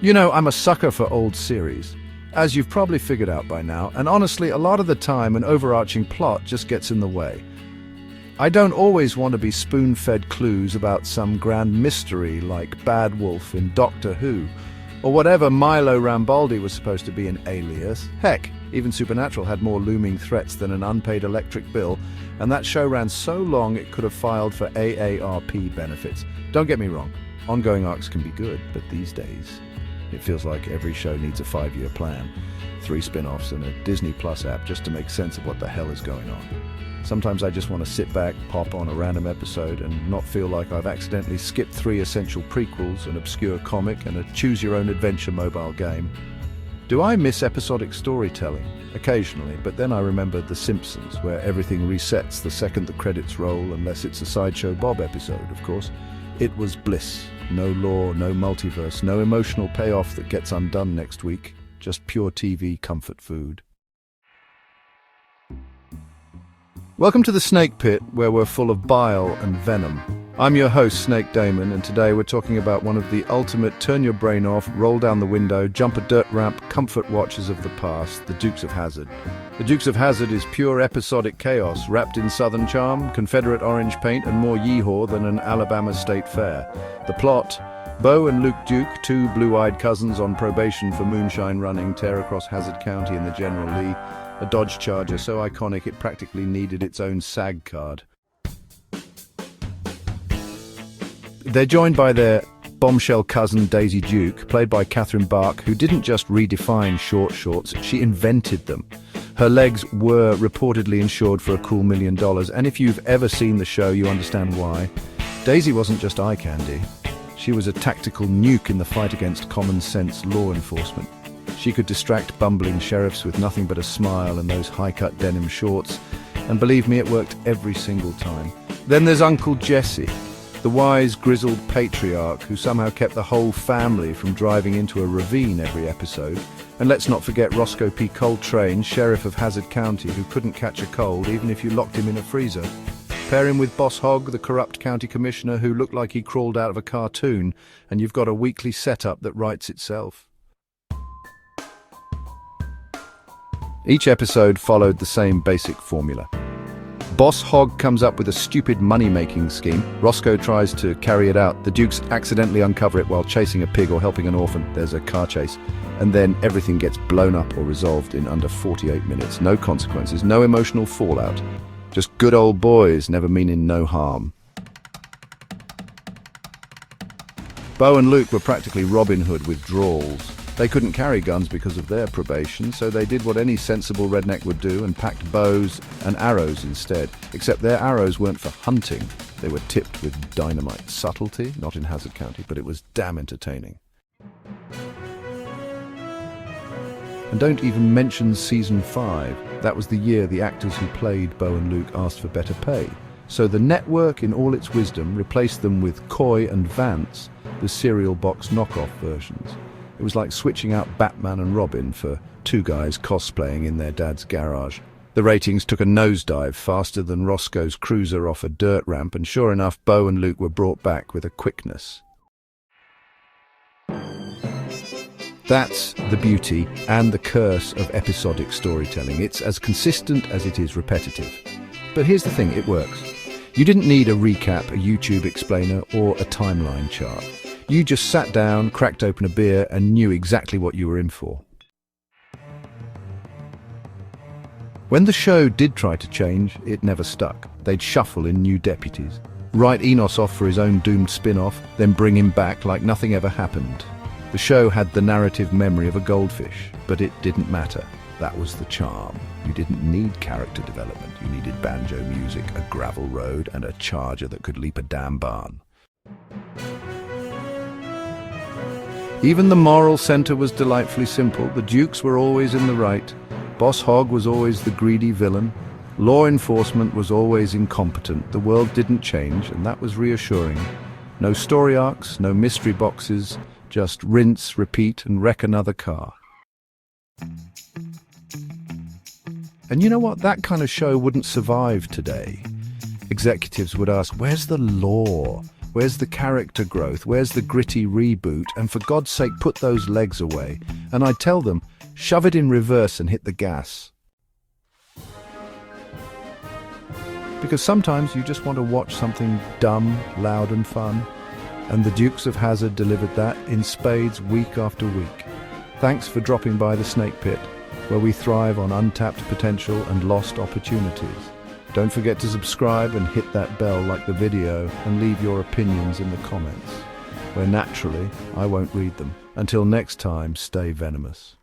You know, I'm a sucker for old series, as you've probably figured out by now, and honestly, a lot of the time an overarching plot just gets in the way. I don't always want to be spoon-fed clues about some grand mystery like Bad Wolf in Doctor Who, or whatever Milo Rambaldi was supposed to be in Alias. Heck, even Supernatural had more looming threats than an unpaid electric bill, and that show ran so long it could have filed for AARP benefits. Don't get me wrong, ongoing arcs can be good, but these days, it feels like every show needs a 5-year plan, 3 spin-offs and a Disney Plus app just to make sense of what the hell is going on. Sometimes I just want to sit back, pop on a random episode, and not feel like I've accidentally skipped 3 essential prequels, an obscure comic, and a choose-your-own-adventure mobile game. Do I miss episodic storytelling? Occasionally, but then I remember The Simpsons, where everything resets the second the credits roll, unless it's a Sideshow Bob episode, of course. It was bliss. No lore, no multiverse, no emotional payoff that gets undone next week. Just pure TV comfort food. Welcome to the Snake Pit, where we're full of bile and venom. I'm your host, Snake Damon, and today we're talking about one of the ultimate turn-your-brain-off, roll-down-the-window, jump-a-dirt-ramp comfort watches of the past, the Dukes of Hazzard. The Dukes of Hazzard is pure episodic chaos, wrapped in Southern charm, Confederate orange paint, and more yeehaw than an Alabama state fair. The plot: Bo and Luke Duke, 2 blue-eyed cousins on probation for moonshine running, tear across Hazzard County in the General Lee, a Dodge Charger so iconic it practically needed its own SAG card. They're joined by their bombshell cousin Daisy Duke, played by Catherine Bach, who didn't just redefine short shorts, she invented them. Her legs were reportedly insured for a cool $1 million, and if you've ever seen the show, you understand why. Daisy wasn't just eye candy. She was a tactical nuke in the fight against common-sense law enforcement. She could distract bumbling sheriffs with nothing but a smile and those high-cut denim shorts, and believe me, it worked every single time. Then there's Uncle Jesse, the wise, grizzled patriarch who somehow kept the whole family from driving into a ravine every episode. And let's not forget Roscoe P. Coltrane, sheriff of Hazzard County, who couldn't catch a cold even if you locked him in a freezer. Pair him with Boss Hogg, the corrupt county commissioner who looked like he crawled out of a cartoon, and you've got a weekly setup that writes itself. Each episode followed the same basic formula. Boss Hogg comes up with a stupid money-making scheme. Roscoe tries to carry it out. The Dukes accidentally uncover it while chasing a pig or helping an orphan. There's a car chase. And then everything gets blown up or resolved in under 48 minutes. No consequences, no emotional fallout. Just good old boys, never meaning no harm. Bo and Luke were practically Robin Hood with drawls. They couldn't carry guns because of their probation, so they did what any sensible redneck would do and packed bows and arrows instead. Except their arrows weren't for hunting. They were tipped with dynamite. Subtlety, not in Hazzard County, but it was damn entertaining. And don't even mention Season 5. That was the year the actors who played Bo and Luke asked for better pay. So the network, in all its wisdom, replaced them with Coy and Vance, the cereal box knockoff versions. It was like switching out Batman and Robin for 2 guys cosplaying in their dad's garage. The ratings took a nosedive faster than Roscoe's cruiser off a dirt ramp, and sure enough, Bo and Luke were brought back with a quickness. That's the beauty and the curse of episodic storytelling. It's as consistent as it is repetitive. But here's the thing, it works. You didn't need a recap, a YouTube explainer, or a timeline chart. You just sat down, cracked open a beer, and knew exactly what you were in for. When the show did try to change, it never stuck. They'd shuffle in new deputies, write Enos off for his own doomed spin-off, then bring him back like nothing ever happened. The show had the narrative memory of a goldfish, but it didn't matter. That was the charm. You didn't need character development. You needed banjo music, a gravel road, and a charger that could leap a damn barn. Even the moral center was delightfully simple. The Dukes were always in the right. Boss Hogg was always the greedy villain. Law enforcement was always incompetent. The world didn't change, and that was reassuring. No story arcs, no mystery boxes, just rinse, repeat, and wreck another car. And you know what? That kind of show wouldn't survive today. Executives would ask, where's the lore? Where's the character growth? Where's the gritty reboot? And for God's sake, put those legs away. And I'd tell them, shove it in reverse and hit the gas. Because sometimes you just want to watch something dumb, loud and fun. And the Dukes of Hazzard delivered that in spades week after week. Thanks for dropping by the Snake Pit, where we thrive on untapped potential and lost opportunities. Don't forget to subscribe and hit that bell like the video and leave your opinions in the comments, where naturally I won't read them. Until next time, stay venomous.